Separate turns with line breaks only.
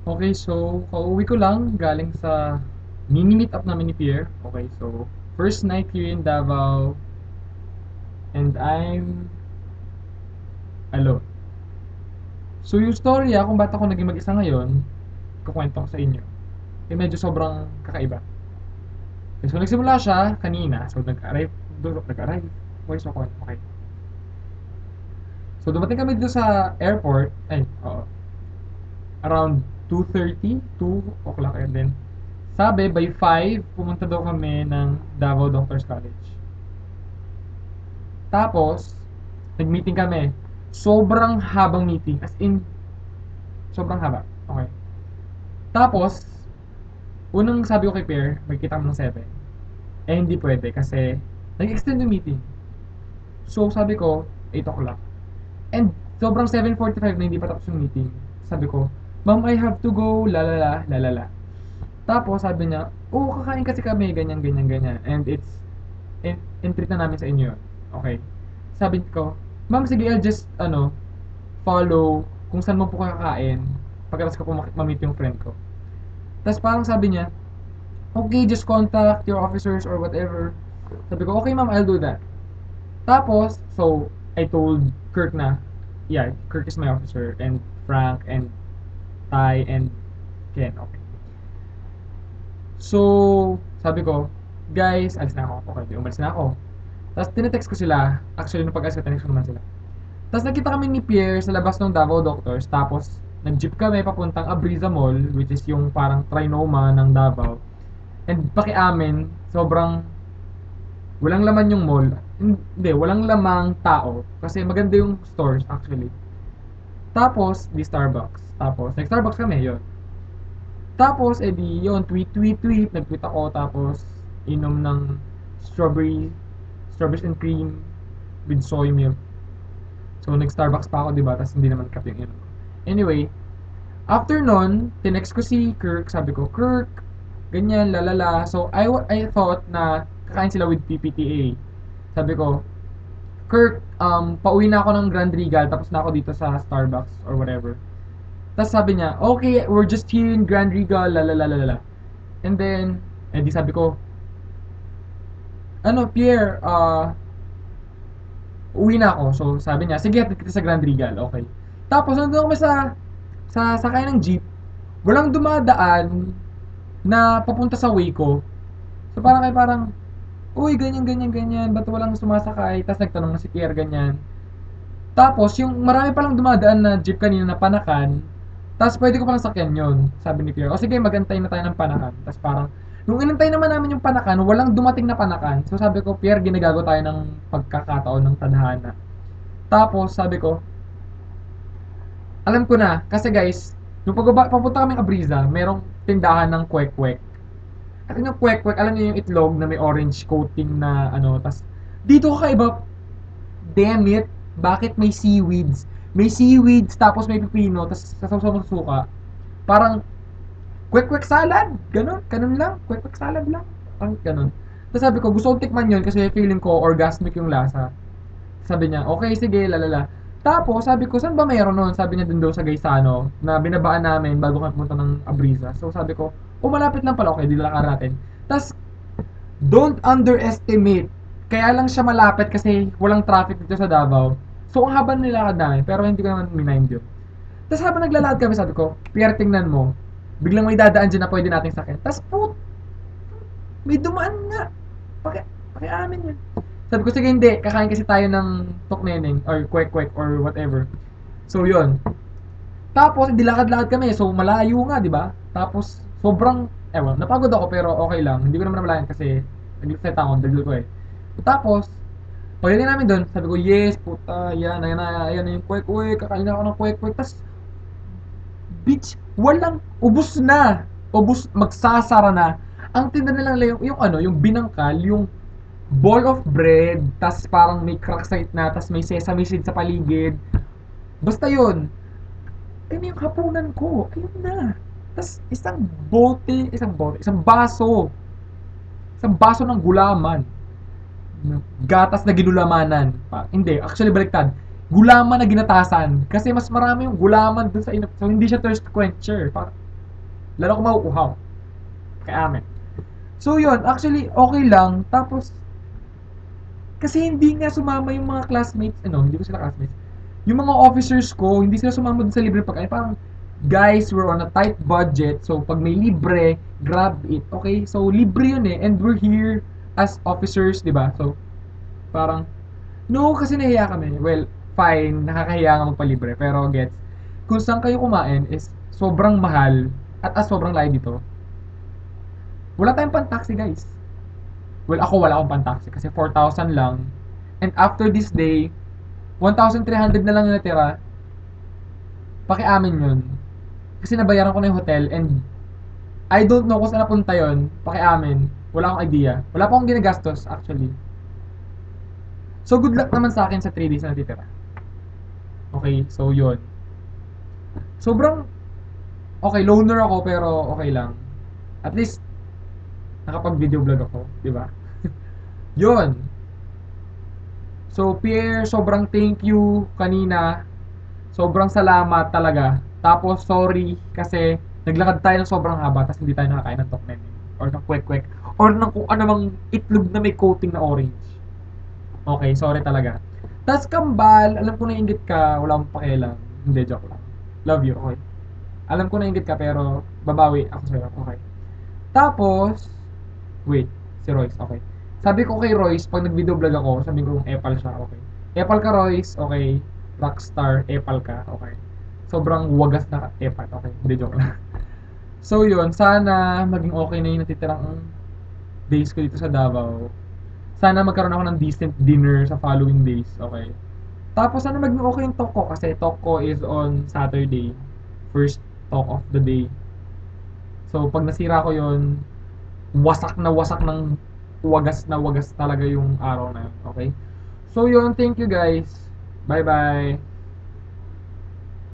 Okay, so kauwi ko lang galing sa mini-meet up namin ni Pierre. Okay, so first night here in Davao and I'm alone. So yung storya kung ba't ako naging mag-isa ngayon, kukwento ko sa inyo. Eh medyo sobrang kakaiba. Okay, so nagsimula siya kanina. So nag-arrive. Voice ako. Okay. So dumating kami dito sa airport. Ay, oo. Around 2:30, 2 o'clock and then sabi by 5 pumunta daw kami ng Davao Doctors College. Tapos nag-meeting kami. Sobrang habang meeting as in sobrang haba. Okay. Tapos unang sabi ko kay Pierre, magkita kami ng 7. Eh hindi pwede kasi nag-extend yung meeting. So sabi ko 8 o'clock. And sobrang 7:45 na hindi pa tapos yung meeting. Sabi ko, "Ma'am, I have to go, lalala, lalala." Tapos sabi niya, "Oo, kakain kasi kami, ganyan, ganyan, ganyan. And it's, in-treat na namin sa inyo yun." Okay. Sabi ko, "Ma'am, sige, I'll just, follow kung saan mo po kakain. Pagkatapos ko po ma-meet yung friend ko." Tapos parang sabi niya, "Okay, just contact your officers or whatever." Sabi ko, "Okay, ma'am, I'll do that." Tapos, so, I told Kirk na, yeah, Kirk is my officer, and Frank, and Ty, and Ken, okay. So, sabi ko, guys, alis na ako. Okay, di umalis na ako. Tapos, tinetext ko sila. Actually, nung pag-alis ko, tinetext ko naman sila. Tapos, nakita kami ni Pierre sa labas ng Davao Doctors. Tapos, nag-jeep kami papuntang Abriza Mall, which is yung parang Trinoma ng Davao. And pakiamin, sobrang walang laman yung mall. Hindi, walang lamang tao. Kasi maganda yung stores, actually. Tapos, di Starbucks. Tapos, nag-Starbucks kami, yun. Tapos, edi, yun, tweet, tweet, tweet. Nag-tweet ako, tapos, inom ng strawberries and cream with soy milk. So, nag-Starbucks pa ako, di ba? Tapos, hindi naman kape yung inom ko. Anyway, after nun, tinext ko si Kirk. Sabi ko, Kirk, ganyan, lalala. So, I thought na kakain sila with PPTA. Sabi ko, Kirk, pauwi na ako ng Grand Regal, tapos na ako dito sa Starbucks or whatever. Tapos sabi niya, okay, we're just here in Grand Regal, lalalalalala. And then, di sabi ko, ano, Pierre, uwi na ako. So, sabi niya, sige, hatid kita sa Grand Regal, okay. Tapos, nandun kami sa sakay ng jeep, walang dumadaan na papunta sa Waco. So, parang, uy, ganyan, ganyan, ganyan, ba't walang sumasakay? Tapos nagtanong na si Pierre, ganyan. Tapos, yung marami palang dumadaan na jeep kanina na Panakan, tapos pwede ko palang sakyan yun, sabi ni Pierre. O sige, magantay na tayo ng Panakan. Tapos parang, nung inantay naman namin yung Panakan, walang dumating na Panakan. So sabi ko, Pierre, ginagago tayo ng pagkakataon ng tadhana. Tapos, sabi ko, alam ko na, kasi guys, nung papunta kaming Abriza, merong tindahan ng kwek-kwek. At yung kwek-kwek, alam niyo yung itlog na may orange coating na ano, tas dito kakaiba, damn it, bakit may seaweeds? May seaweeds, tapos may pipino, tapos sasaw ng suka. Parang, kwek-kwek salad, ganun lang, kwek-kwek salad lang, parang ganun. Tapos sabi ko, gusto kong tikman yun kasi feeling ko orgasmic yung lasa. Sabi niya, okay, sige, lalala. Tapos, sabi ko, saan ba mayroon nun? Sabi niya dun daw sa Gaisano, na binabaan namin bago kami pumunta ng Abriza. So, sabi ko, malapit lang pala, okay, di lalakar natin. Tapos, don't underestimate. Kaya lang siya malapit kasi walang traffic dito sa Davao. So, ang haba nilakad namin, pero hindi ko naman minind yun. Tapos habang naglalakad kami, sabi ko, Pierre, tingnan mo. Biglang may dadaan dyan na pwede nating sakyan. Tapos, may dumaan nga. Pakiamin yun. Sabi ko, sige hindi, kakain kasi tayo ng tokneneng or kwek-kwek or whatever. So, yun. Tapos, hindi lakad-lakad kami. So, malayo nga, di ba? Tapos, sobrang, ewan, napagod ako pero okay lang. Hindi ko naman namalayan kasi nag-set ako, dagil ko eh. Tapos, pagdating namin doon, sabi ko, yes, puta, yan, ayan na, ayan na yung kwek-kwek, kakain na ako ng kwek-kwek. Tapos, bitch, walang, ubus na. Ubus, magsasara na. Ang tinda nilang yung ano, yung binangkal, yung ball of bread, tas parang may crack sa gitna, tas may sesame seed sa paligid. Basta yun. Ayun yung hapunan ko. Ayun na. Tas isang baso. Isang baso ng gulaman. Gatas na ginulamanan. Hindi, actually baliktad. Gulaman na ginatasan. Kasi mas marami yung gulaman dun sa inap. So, hindi siya thirst quencher. Lalo kung mauuhaw. Kaya amin. So yun, actually okay lang. Tapos kasi hindi nga sumama yung mga classmates, hindi ko sila classmates. Yung mga officers ko, hindi sila sumama dun sa libre pagkain. Parang, guys, we're on a tight budget. So, pag may libre, grab it. Okay? So, libre yun eh. And we're here as officers, di ba? So, parang, no, kasi nahiya kami. Well, fine, nakakahiya nga magpalibre. Pero, gets, kung saan kayo kumain is sobrang mahal at sobrang layo dito. Wala tayong pan-taxi, guys. Well, ako wala akong pan-taxi kasi 4,000 lang. And after this day, 1,300 na lang yung natira. Pakiamin yun. Kasi nabayaran ko na yung hotel and I don't know kung saan napunta yun. Pakiamin. Wala akong idea. Wala pa akong ginagastos actually. So good luck naman sa akin sa 3 days na natitira. Okay, so yun. Sobrang okay, loner ako pero okay lang. At least nakapag video vlog ako, di ba? Yun. So Pierre, sobrang thank you kanina. Sobrang salamat talaga. Tapos, sorry kasi naglakad tayo ng sobrang haba tapos hindi tayo nakakain ng tokmen or ng kwek-kwek or ng kung ano mang itlog na may coating na orange. Okay, sorry talaga. Tapos kambal, alam ko na inggit ka, wala akong pakialam. Hindi, joke lang. Love you, okay. Alam ko na inggit ka pero babawi ako sa'yo, okay. Tapos, wait, si Royce, okay. Sabi ko kay Royce, pag nag-video vlog ako, sabi ko epal siya, okay. Epal ka Royce, okay. Rockstar, epal ka, okay. Sobrang wagas na epal, okay. Hindi, joke lang. So yun, sana maging okay na yung natitirang days ko dito sa Davao. Sana magkaroon ako ng decent dinner sa following days, okay. Tapos sana maging okay yung talk ko kasi talk ko is on Saturday. First talk of the day. So pag nasira ko yun, wasak na wagas talaga yung araw na yun, okay? So yun, thank you guys. Bye bye.